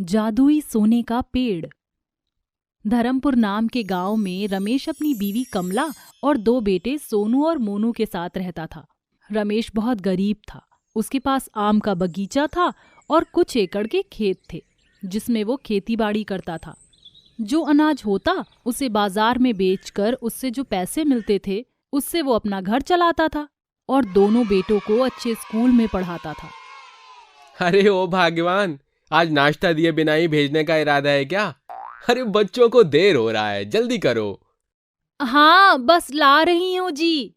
जादुई सोने का पेड़। धर्मपुर नाम के गांव में रमेश अपनी बीवी कमला और 2 बेटे सोनू और मोनू के साथ रहता था। रमेश बहुत गरीब था। उसके पास आम का बगीचा था और कुछ एकड़ के खेत थे जिसमें वो खेती बाड़ी करता था। जो अनाज होता उसे बाजार में बेचकर उससे जो पैसे मिलते थे उससे वो अपना घर चलाता था और दोनों बेटों को अच्छे स्कूल में पढ़ाता था। अरे ओ भगवान, आज नाश्ता दिए बिना ही भेजने का इरादा है क्या? अरे बच्चों को देर हो रहा है, जल्दी करो। हाँ, बस ला रही हूँ जी।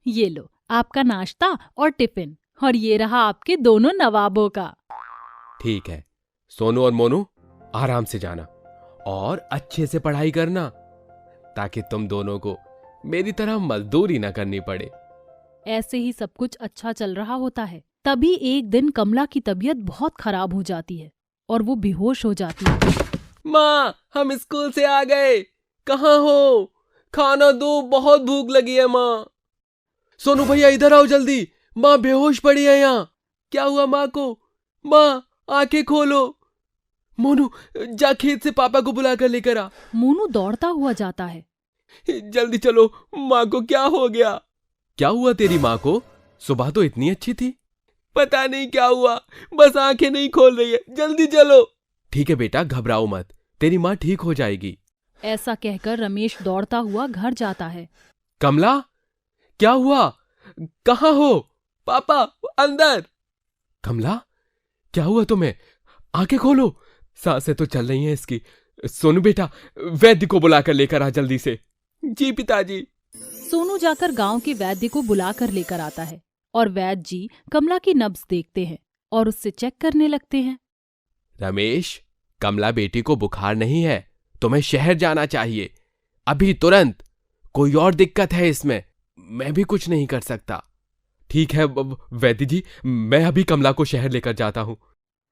ये लो आपका नाश्ता और टिफिन, और ये रहा आपके दोनों नवाबों का। ठीक है, सोनू और मोनू आराम से जाना और अच्छे से पढ़ाई करना ताकि तुम दोनों को मेरी तरह मजदूरी न करनी पड़े। ऐसे ही सब कुछ अच्छा चल रहा होता है। तभी एक दिन कमला की तबीयत बहुत खराब हो जाती है और वो बेहोश हो जाती है। माँ, हम स्कूल से आ गए। कहाँ हो? खाना दो, बहुत भूख लगी है माँ। सोनू भैया इधर आओ जल्दी, माँ बेहोश पड़ी है यहाँ। क्या हुआ माँ को? माँ आंखें खोलो। मोनू जा खेत से पापा को बुला कर लेकर आ। मोनू दौड़ता हुआ जाता है। जल्दी चलो, माँ को क्या हो गया? क्या हुआ तेरी माँ को? सुबह तो इतनी अच्छी थी। पता नहीं क्या हुआ, बस आंखें नहीं खोल रही है। जल्दी चलो। ठीक है बेटा, घबराओ मत, तेरी माँ ठीक हो जाएगी। ऐसा कहकर रमेश दौड़ता हुआ घर जाता है। कमला, क्या हुआ? कहाँ हो? पापा अंदर। कमला, क्या हुआ तुम्हें? आंखें खोलो, सांसें तो चल रही हैं इसकी। सोनू बेटा, वैद्य को बुलाकर लेकर आ जल्दी से। जी पिताजी। सोनू जाकर गांव के वैद्य को बुलाकर लेकर आता है और वैद्य जी कमला की नब्ज देखते हैं और उससे चेक करने लगते हैं। रमेश, कमला बेटी को बुखार नहीं है, तुम्हें शहर जाना चाहिए अभी तुरंत। कोई और दिक्कत है इसमें, मैं भी कुछ नहीं कर सकता। ठीक है वैद्य जी, मैं अभी कमला को शहर लेकर जाता हूँ।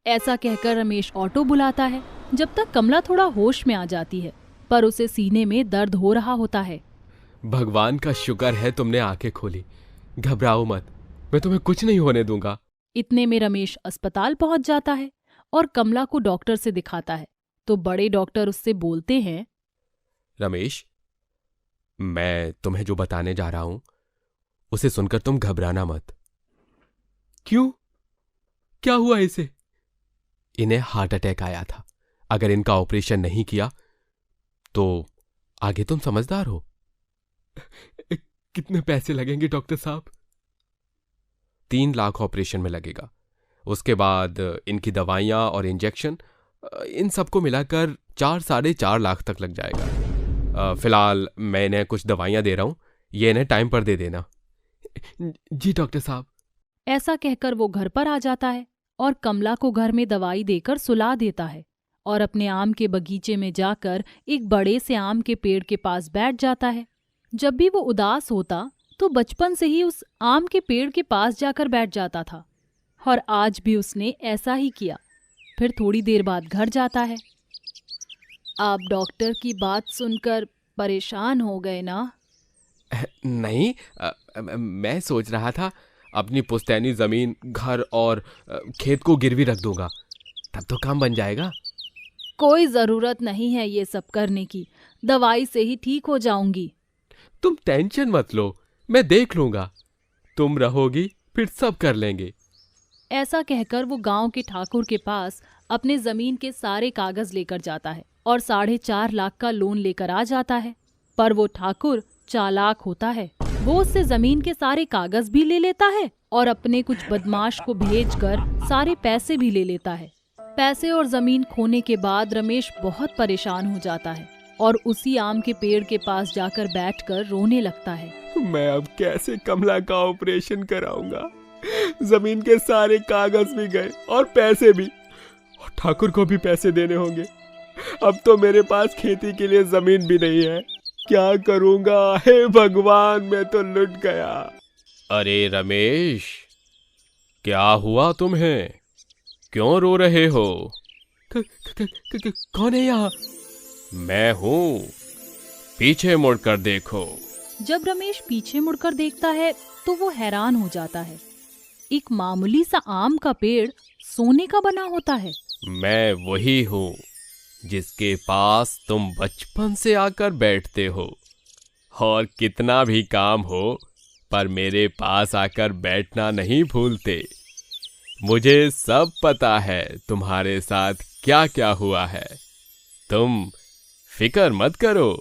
ऐसा कहकर रमेश ऑटो बुलाता है। जब तक कमला थोड़ा होश में आ जाती है, पर उसे सीने में दर्द हो रहा होता है। भगवान का शुक्र है तुमने आंखें खोली। घबराओ मत, मैं तुम्हें कुछ नहीं होने दूंगा। इतने में रमेश अस्पताल पहुंच जाता है और कमला को डॉक्टर से दिखाता है। तो बड़े डॉक्टर उससे बोलते हैं, रमेश, मैं तुम्हें जो बताने जा रहा हूं उसे सुनकर तुम घबराना मत। क्यों? क्या हुआ इसे? इन्हें हार्ट अटैक आया था। अगर इनका ऑपरेशन नहीं किया तो आगे तुम समझदार हो। कितने पैसे लगेंगे डॉक्टर साहब? 3 लाख ऑपरेशन में लगेगा। उसके बाद इनकी दवाइयां और इंजेक्शन, इन सबको मिलाकर 4-4.5 लाख तक लग जाएगा। फिलहाल मैं इन्हें कुछ दवाइयां दे रहा हूं, ये इन्हें टाइम पर दे देना। जी डॉक्टर साहब। ऐसा कहकर वो घर पर आ जाता है और कमला को घर में दवाई देकर सुला देता है और अपने आम के बगीचे में जाकर एक बड़े से आम के पेड़ के पास बैठ जाता है। जब भी वो उदास होता तो बचपन से ही उस आम के पेड़ के पास जाकर बैठ जाता था और आज भी उसने ऐसा ही किया। फिर थोड़ी देर बाद घर जाता है। आप डॉक्टर की बात सुनकर परेशान हो गए ना? नहीं, मैं सोच रहा था अपनी पुश्तैनी जमीन, घर और खेत को गिरवी रख दूंगा, तब तो काम बन जाएगा। कोई जरूरत नहीं है ये सब करने की, दवाई से ही ठीक हो जाऊंगी। तुम टेंशन मत लो, मैं देख लूंगा। तुम रहोगी फिर सब कर लेंगे। ऐसा कहकर वो गांव के ठाकुर के पास अपने जमीन के सारे कागज लेकर जाता है और 4.5 लाख का लोन लेकर आ जाता है। पर वो ठाकुर चालाक होता है। वो उससे जमीन के सारे कागज भी ले लेता है और अपने कुछ बदमाश को भेजकर सारे पैसे भी ले लेता है। पैसे और जमीन खोने के बाद रमेश बहुत परेशान हो जाता है और उसी आम के पेड़ के पास जाकर बैठकर रोने लगता है। मैं अब कैसे कमला का ऑपरेशन कराऊंगा? जमीन के सारे कागज भी गए और पैसे भी, और ठाकुर को भी पैसे देने होंगे। अब तो मेरे पास खेती के लिए जमीन भी नहीं है। क्या करूंगा? हे भगवान, मैं तो लुट गया। अरे रमेश, क्या हुआ तुम्हें? क्यों रो रहे हो? कौन है यहाँ? मैं हूँ, पीछे मुड़कर देखो। जब रमेश पीछे मुड़कर देखता है तो वो हैरान हो जाता है। एक मामूली सा आम का पेड़ सोने का बना होता है मैं वही हूँ जिसके पास तुम बचपन से आकर बैठते हो, और कितना भी काम हो पर मेरे पास आकर बैठना नहीं भूलते। मुझे सब पता है तुम्हारे साथ क्या क्या हुआ है, तुम फिक्र मत करो।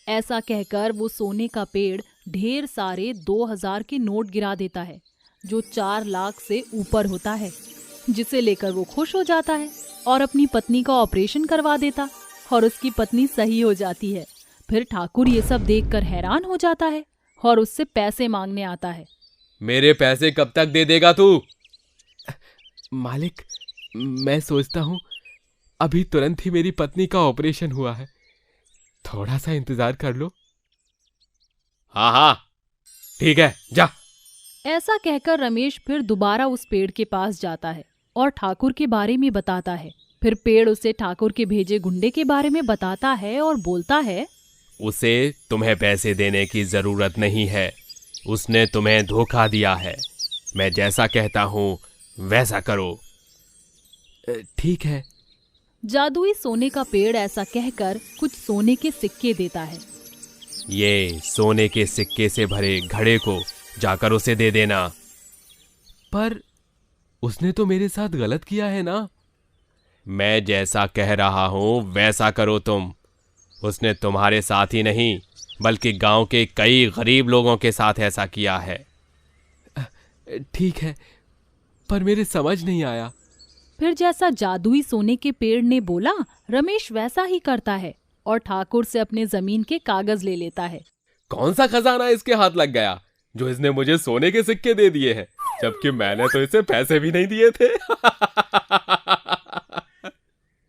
ऐसा कहकर वो सोने का पेड़ ढेर सारे 2000 के नोट गिरा देता है, जो 4 लाख से ऊपर होता है, जिसे लेकर वो खुश हो जाता है और अपनी पत्नी का ऑपरेशन करवा देता, और उसकी पत्नी सही हो जाती है। फिर ठाकुर ये सब देखकर हैरान हो जाता है और उससे पैसे मांगने आता है। मेरे पैसे कब तक दे देगा तू? मालिक, मैं सोचता हूँ अभी तुरंत ही मेरी पत्नी का ऑपरेशन हुआ है, थोड़ा सा इंतजार कर लो। हाँ हाँ ठीक है, जा। ऐसा कहकर रमेश फिर दोबारा उस पेड़ के पास जाता है और ठाकुर के बारे में बताता है। फिर पेड़ उसे ठाकुर के भेजे गुंडे के बारे में बताता है और बोलता है, उसे तुम्हें पैसे देने की जरूरत नहीं है, उसने तुम्हें धोखा दिया है। मैं जैसा कहता हूँ वैसा करो। ठीक है। जादुई सोने का पेड़ ऐसा कहकर कुछ सोने के सिक्के देता है। ये सोने के सिक्के से भरे घड़े को जाकर उसे दे देना। पर उसने तो मेरे साथ गलत किया है ना? मैं जैसा कह रहा हूं वैसा करो तुम। उसने तुम्हारे साथ ही नहीं बल्कि गांव के कई गरीब लोगों के साथ ऐसा किया है। ठीक है, पर मेरे समझ नहीं आया। फिर जैसा जादुई सोने के पेड़ ने बोला, रमेश वैसा ही करता है और ठाकुर से अपने जमीन के कागज ले लेता है। कौन सा खजाना इसके हाथ लग गया जो इसने मुझे सोने के सिक्के दे दिए हैं, जबकि मैंने तो इसे पैसे भी नहीं दिए थे।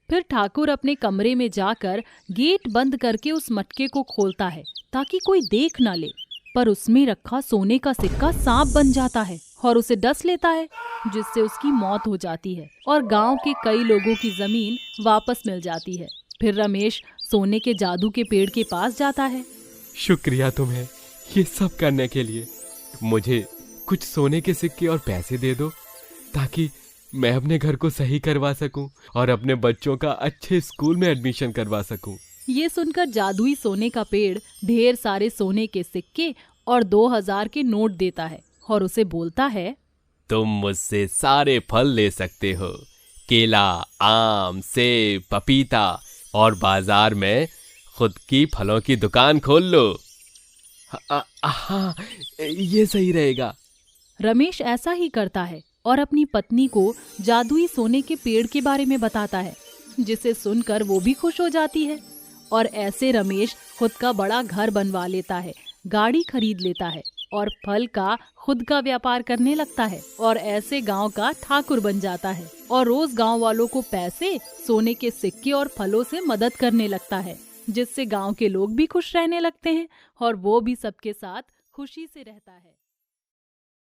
फिर ठाकुर अपने कमरे में जाकर गेट बंद करके उस मटके को खोलता है ताकि कोई देख ना ले, पर उसमें रखा सोने का सिक्का सांप बन जाता है और उसे डस लेता है, जिससे उसकी मौत हो जाती है और गांव के कई लोगों की जमीन वापस मिल जाती है। फिर रमेश सोने के जादू के पेड़ के पास जाता है। शुक्रिया तुम्हें ये सब करने के लिए। मुझे कुछ सोने के सिक्के और पैसे दे दो ताकि मैं अपने घर को सही करवा सकूं और अपने बच्चों का अच्छे स्कूल में एडमिशन करवा सकूं। ये सुनकर जादुई सोने का पेड़ ढेर सारे सोने के सिक्के और 2000 के नोट देता है और उसे बोलता है, तुम मुझसे सारे फल ले सकते हो, केला, आम, सेब, पपीता, और बाजार में खुद की फलों की दुकान खोल लो। हाँ, ये सही रहेगा। रमेश ऐसा ही करता है और अपनी पत्नी को जादुई सोने के पेड़ के बारे में बताता है, जिसे सुनकर वो भी खुश हो जाती है। और ऐसे रमेश खुद का बड़ा घर बनवा लेता है, गाड़ी खरीद लेता है और फल का खुद का व्यापार करने लगता है और ऐसे गांव का ठाकुर बन जाता है और रोज गांव वालों को पैसे, सोने के सिक्के और फलों से मदद करने लगता है, जिससे गांव के लोग भी खुश रहने लगते हैं और वो भी सबके साथ खुशी से रहता है।